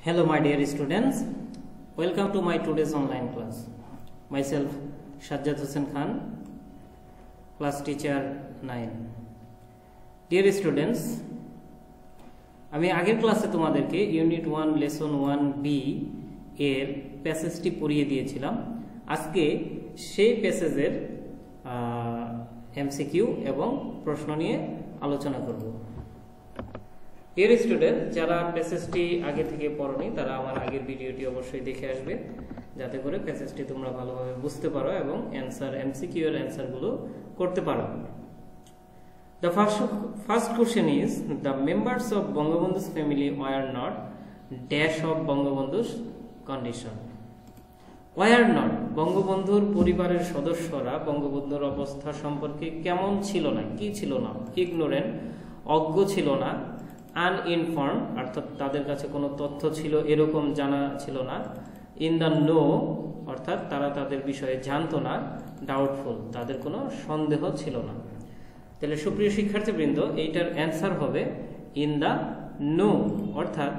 Hello my dear students, welcome to my today's online class. Myself Sazzad Hossain Khan, class teacher 9. Dear students, আমি আগের ক্লাসে তোমাদেরকে unit 1 lesson 1B এর প্যাসেজটি পড়িয়ে দিয়েছিলাম। আজকে সেই প্যাসেজের এমসিকিউ এবং প্রশ্ন নিয়ে আলোচনা করব। ডিয়ার স্টুডেন্ট, যারা প্যাসেজটি আগে থেকে পড়োনি তারা আমার আগের ভিডিওটি অবশ্যই দেখে আসবে, যাতে করে প্যাসেজটি তোমরা ভালোভাবে বুঝতে পারো এবং এমসিকিউ এর অ্যানসারগুলো করতে পারো। The first question is, the members of Bangabandhu's family were not dash of Bangabandhu's condition. Were not বঙ্গবন্ধুর পরিবারের সদস্যরা বঙ্গবন্ধুর অবস্থা সম্পর্কে কেমন ছিল না, কি ছিল না? ignorant, অজ্ঞ ছিল না, uninformed অর্থাৎ তাদের কাছে কোনো তথ্য ছিল এরকম জানা ছিল না, in the know অর্থাৎ তারা তাদের বিষয়ে জানতো না, doubtful তাদের কোনো সন্দেহ ছিল না। তাহলে সুপ্রিয় শিক্ষার্থীবৃন্দ, এইটার অ্যান্সার হবে ইন দ্য নো, অর্থাৎ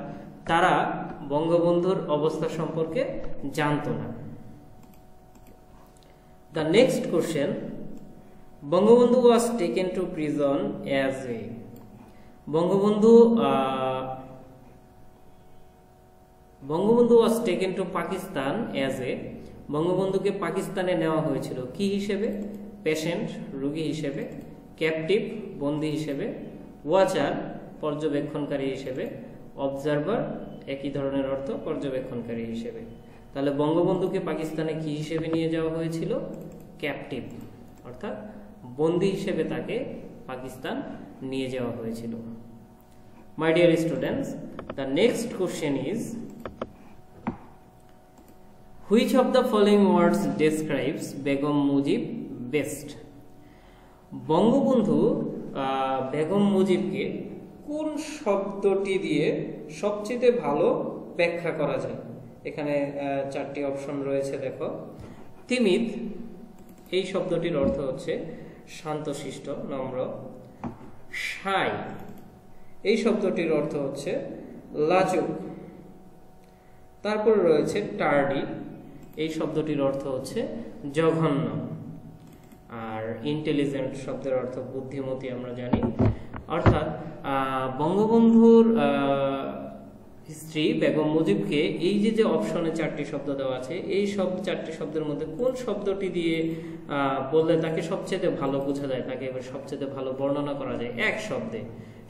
তারা বঙ্গবন্ধুর অবস্থা সম্পর্কে জানতো না। The next question, Bangabandhu was taken to prison as a Bangabandhu was taken to Pakistan as a বঙ্গবন্ধুকে পাকিস্তানে নেওয়া হয়েছিল কি হিসেবে? পেশেন্ট রোগী হিসেবে, ক্যাপটিভ বন্দী হিসেবে, ওয়াচার পর্যবেক্ষণকারী হিসেবে, অবজারভার একই ধরনের অর্থ পর্যবেক্ষণকারী হিসেবে। তাহলে বঙ্গবন্ধুকে পাকিস্তানে কি হিসেবে নিয়ে যাওয়া হয়েছিল? ক্যাপটিভ অর্থাৎ বন্দী হিসেবে তাকে পাকিস্তান নিয়ে যাওয়া হয়েছিল। My dear students, the next question is, which of the following words describes Begum Mujib best? Bangabandhu Begum মুজিবকে কোন শব্দটি দিয়ে সবচেয়ে ভালো ব্যাখ্যা করা যায়? এখানে চারটি অপশন রয়েছে, দেখো। তিমিদ, এই শব্দটির অর্থ হচ্ছে শান্তশিষ্ট, নম্র। শাই, এই শব্দটির অর্থ হচ্ছে লাজুক। তারপরে রয়েছে টার্ডি, এই শব্দটির অর্থ হচ্ছে জঘন্য। আর ইন্টেলিজেন্ট শব্দের অর্থ বুদ্ধিমতী, আমরা জানি। অর্থাৎ বঙ্গবন্ধুর স্ত্রী বেগম মুজিবকে এই যে অপশনে চারটি শব্দ দেওয়া আছে, এই সব চারটি শব্দের মধ্যে কোন শব্দটি দিয়ে বললে তাকে সবচেয়ে ভালো বোঝা যায়, তাকে এবার সবচেয়ে ভালো বর্ণনা করা যায় এক শব্দে?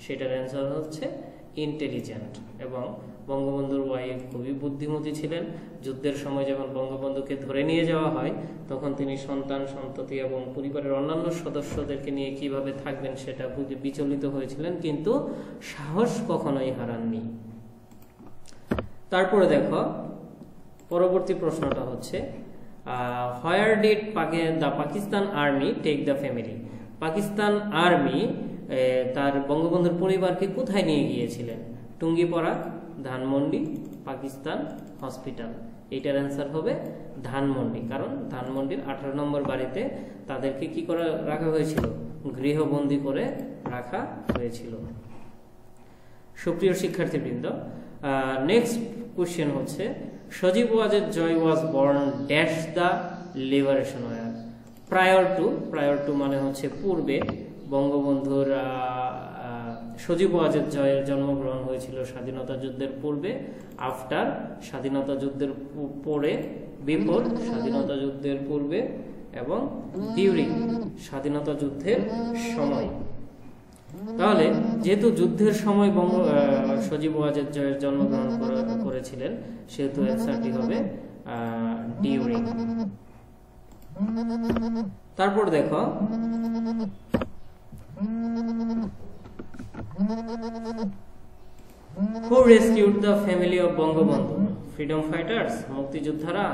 সেটার অ্যান্সার হচ্ছে ইন্টেলিজেন্ট। এবং বঙ্গবন্ধুর ওয়াইফ খুবই বুদ্ধিমতী ছিলেন। যুদ্ধের সময় যখন বঙ্গবন্ধুকে ধরে নিয়ে যাওয়া হয়, তখন তিনি সন্তান সন্ততি এবং পরিবারের অন্যান্য সদস্যদেরকে নিয়ে কিভাবে থাকবেন সেটা বুঝে বিচলিত হয়েছিলেন, কিন্তু সাহস কখনোই হারাননি। তারপরে দেখো পরবর্তী প্রশ্নটা হচ্ছে, where did the Pakistan army take the family? Pakistan army তার বঙ্গবন্ধুর পরিবারকে কোথায় নিয়ে গিয়েছিলেন? টুঙ্গিপাড়া, ধানমন্ডি, পাকিস্তান হসপিটাল। এটার অ্যান্সার হবে ধানমন্ডি, কারণ ধানমন্ডির 18 নম্বর বাড়িতে তাদেরকে কি করে রাখা হয়েছিল? গৃহবন্দী করে রাখা হয়েছিল। সুপ্রিয় শিক্ষার্থীবৃন্দ, নেক্সট কোশ্চেন হচ্ছে, Sajeeb Wazed Joy was born dash the liberation war? Prior to মানে হচ্ছে পূর্বে। বঙ্গবন্ধুর সজীব ওয়াজেদ জয়ের জন্মগ্রহণ হয়েছিল স্বাধীনতা যুদ্ধের পূর্বে, আফটার স্বাধীনতা যুদ্ধের পরে, বিফোর স্বাধীনতা যুদ্ধের পূর্বে, এবং ডিউরিং স্বাধীনতা যুদ্ধের সময়। তাহলে যেহেতু যুদ্ধের সময় সজীব ওয়াজেদ জয়ের জন্মগ্রহণ করেছিলেন, সেহেতু অ্যান্সারটি হবে ডিউরিং। তারপর দেখো Who rescued the family of Bangabandhu? Freedom fighters, মুক্তিযোদ্ধারা,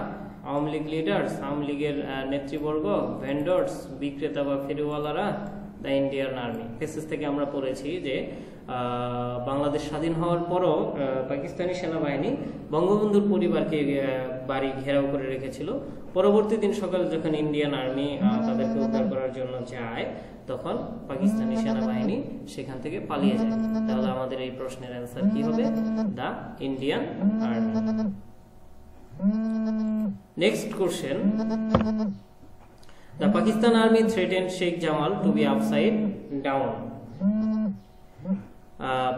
আওয়ামী লীগ লিডার্স, আওয়ামী লীগের নেতৃবর্গ, ভেন্ডর্স বিক্রেতা বা ফেরিওয়ালারা, দ্য ইন্ডিয়ান আর্মি। প্যাসেজ থেকে আমরা পড়েছি যে বাংলাদেশ স্বাধীন হওয়ার পরও পাকিস্তানি সেনাবাহিনী বঙ্গবন্ধুর পরিবারকে বাড়ি ঘেরাও করে রেখেছিল। পরবর্তী দিন সকালে যখন ইন্ডিয়ান আর্মি তাদেরকে উদ্ধার করার জন্য যায়, তখন পাকিস্তানি সেনাবাহিনী সেখান থেকে পালিয়ে যায়। তাহলে আমাদের এই প্রশ্নের অ্যান্সার কি হবে? The Indian army. Next question, the Pakistan army threatened Sheikh Jamal to be upside down.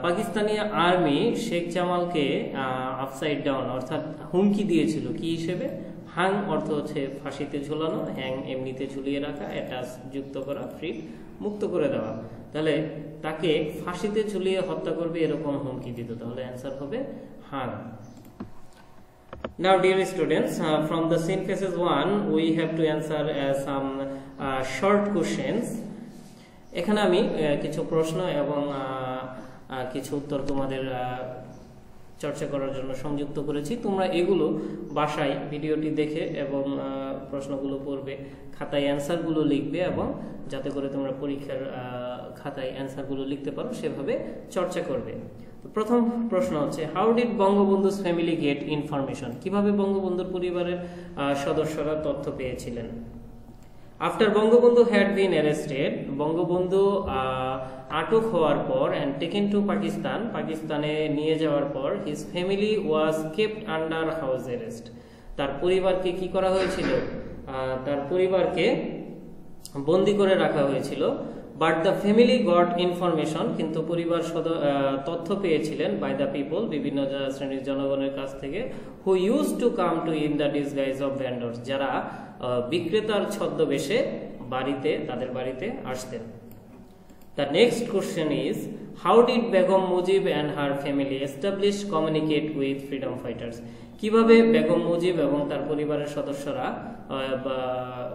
Pakistani army Sheikh জামালকে আপসাইড ডাউন অর্থাৎ হুমকি দিয়েছিল কি হিসেবে? হাং অর্থ হচ্ছে ফাঁসিতে ঝুলানো, হ্যাং এমনিতে ঝুলিয়ে রাখা, অ্যাটাচ যুক্ত করা, ফ্রি মুক্ত করে দেওয়া। তাহলে তাকে ফাঁসিতে ঝুলিয়ে হত্যা করবে এরকম হুমকি দিত। তাহলে অ্যান্সার হবে Hang. Now dear students, from the synthesis 1 we have to answer some short questions. এখানে আমি কিছু প্রশ্ন এবং কিছু উত্তর তোমাদের চর্চা করার জন্য সংযুক্ত করেছি। তোমরা এগুলো বাসায় ভিডিওটি দেখে এবং প্রশ্নগুলো পড়বে, খাতায় অ্যান্সারগুলো লিখবে এবং যাতে করে তোমরা পরীক্ষার খাতায় অ্যান্সারগুলো লিখতে পারো সেভাবে চর্চা করবে। প্রথম প্রশ্ন হচ্ছে, how did Bangabandhu's family get information? কিভাবে বঙ্গবন্ধুর পরিবারের সদস্যরা তথ্য পেয়েছিলেন? After Bangabandhu had been arrested, Bangabandhu আটক হওয়ার পর অ্যান্ড টেকেন টু পাকিস্তান, পাকিস্তানে নিয়ে যাওয়ার পর, his family was kept under house arrest, তার পরিবারকে কি করা হয়েছিল? তার পরিবারকে বন্দী করে রাখা হয়েছিল। But the family goat information, কিন্তু পরিবার তথ্য পেয়েছিলেন বাই দ্য পিপল, বিভিন্ন শ্রেণীর জনগণের কাছ থেকে, who used to come to in the disguise of vendors, যারা বিক্রেতার ছদ্মবেশে তাদের বাড়িতে আসতেন। The next question is, how did Begum Mujib and her family establish communicate with freedom fighters? কিভাবে বেগম মুজিব এবং তার পরিবারের সদস্যরা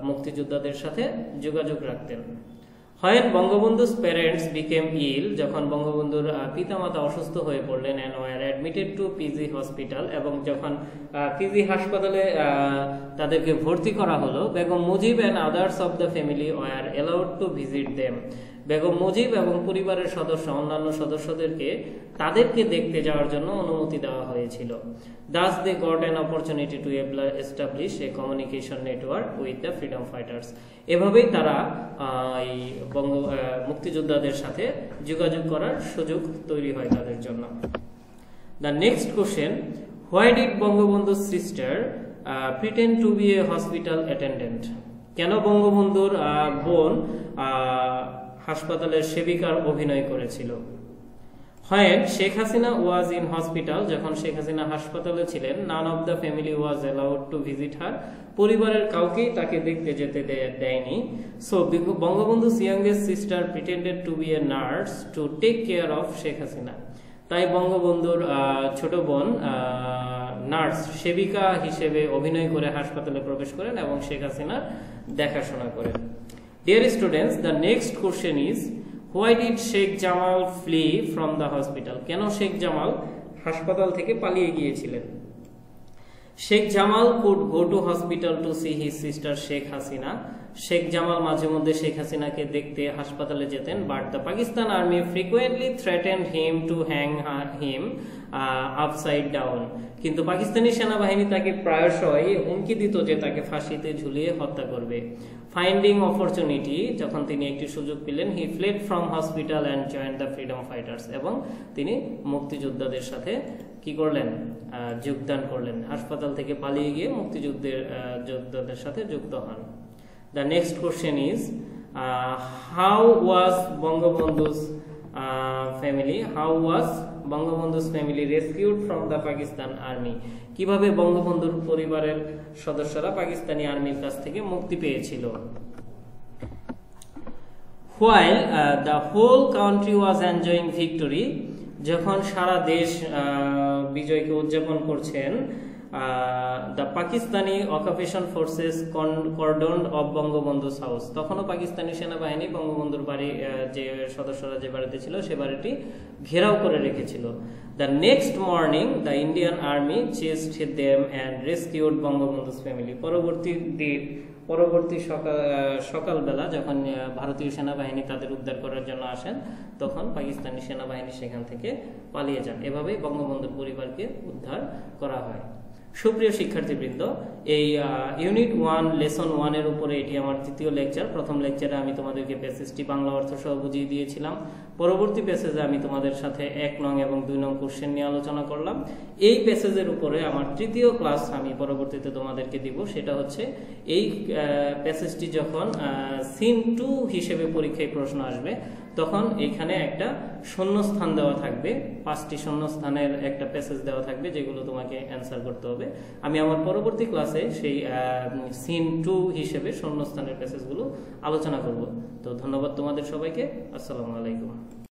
মুক্তিযোদ্ধাদের সাথে যোগাযোগ রাখতেন? When বঙ্গবন্ধু's parents became ill, যখন বঙ্গবন্ধুর পিতামাতা অসুস্থ হয়ে পড়লেন, and were admitted to PG hospital, এবং যখন পিজি হাসপাতালে তাদেরকে ভর্তি করা হলো, Begum Mujib and others of the family were allowed to visit them. Begum Mujib এবং পরিবারের অন্যান্য সদস্যদেরকে তাদেরকে দেখতে যাওয়ার জন্য অনুমতি দেওয়া হয়েছিল। Thus they got an opportunity to establish a communication network with the freedom fighters. এভাবেই তারা এই মুক্তিযোদ্ধাদের সাথে যোগাযোগ করার সুযোগ তৈরি হয় তাদের জন্য। The next question, why did বঙ্গবন্ধু's sister pretend to be a hospital attendant? কেন বঙ্গবন্ধুর বোন হাসপাতালের সেবিকার অভিনয় করেছিল? When Sheikh Hasina was in hospital, যখন শেখ হাসিনা হাসপাতালে ছিলেন, none of the family was allowed to visit her, পরিবারের কাউকেই তাকে দেখতে যেতে দেয়নি। So বঙ্গবন্ধু's youngest sister pretended to be a nurse to take care of Sheikh Hasina, তাই বঙ্গবন্ধুর ছোট বোন নার্স সেবিকা হিসেবে অভিনয় করে হাসপাতালে প্রবেশ করেন এবং শেখ হাসিনার দেখাশোনা করেন। Dear students, the next question is, why did Sheikh Jamal flee from the hospital? কেন শেখ জামাল হাসপাতাল থেকে পালিয়ে গিয়েছিলেন? Sheikh Jamal could go to hospital to see his sister Sheikh Hasina. Sheikh Jamal মাঝে মধ্যে শেখ হাসিনাকে দেখতে হাসপাতালে যেতেন, but the Pakistan army frequently threatened him to hang him upside down. কিন্তু পাকিস্তানি সেনাবাহিনী তাকে প্রায়শই হুমকি দিত যে তাকে ফাঁসিতে ঝুলিয়ে হত্যা করবে। ফাইন্ডিং অপরচুনিটি, যখন তিনি একটি সুযোগ পেলেন, he fled from hospital and joined the freedom fighters, এবং তিনি মুক্তিযোদ্ধাদের সাথে কি করলেন? যোগদান করলেন। হাসপাতাল থেকে পালিয়ে গিয়ে মুক্তিযোদ্ধাদের সাথে যুক্ত হন। The next question is, how was Bangabandhu's family rescued from the Pakistan army? কিভাবে বঙ্গবন্ধুর পরিবারের সদস্যরা পাকিস্তানি আর্মির কাছ থেকে মুক্তি পেয়েছিল? While the whole country was enjoying victory, যখন সারা দেশ বিজয়কে উদযাপন করছেন, the Pakistani occupation forces cordoned off বঙ্গবন্ধু's house, তখনও পাকিস্তানি সেনাবাহিনী বঙ্গবন্ধুর বাড়ি যে সদস্যরা যে বাড়িতে ছিল সে বাড়িটি ঘেরাও করে রেখেছিল। The next morning the Indian army chased them and rescued বঙ্গবন্ধু's family. পরবর্তী দিন পরবর্তী সকালবেলা যখন ভারতীয় সেনাবাহিনী তাদের উদ্ধার করার জন্য আসেন, তখন পাকিস্তানি সেনাবাহিনী সেখান থেকে পালিয়ে যান। এভাবেই বঙ্গবন্ধুর পরিবারকে উদ্ধার করা হয়। সুপ্রিয় শিক্ষার্থীবৃন্দ, এই ইউনিট 1 লেসন 1 এর উপরে এটি আমার তৃতীয় লেকচার। প্রথম লেকচারে আমি তোমাদেরকে প্যাসেজটি বাংলা অর্থ সহ বুঝিয়ে দিয়েছিলাম। পরবর্তী প্যাসেজে আমি তোমাদের সাথে 1 নং এবং 2 নং কোশ্চেন নিয়ে আলোচনা করলাম। এই প্যাসেজের উপরে আমার তৃতীয় ক্লাস আমি পরবর্তীতে তোমাদেরকে দিব। সেটা হচ্ছে এই প্যাসেজটি যখন সিন 2 হিসেবে পরীক্ষায় প্রশ্ন আসবে, তখন এখানে একটা শূন্যস্থান দেওয়া থাকবে, 5টি শূন্যস্থানের একটা প্যাসেজ দেওয়া থাকবে, যেগুলো তোমাকে অ্যান্সার করতে হবে। আমি আমার পরবর্তী ক্লাসে সেই সিন 2 হিসেবে শূন্যস্থানের প্যাসেজগুলো আলোচনা করব। তো ধন্যবাদ তোমাদের সবাইকে। আসসালামু আলাইকুম।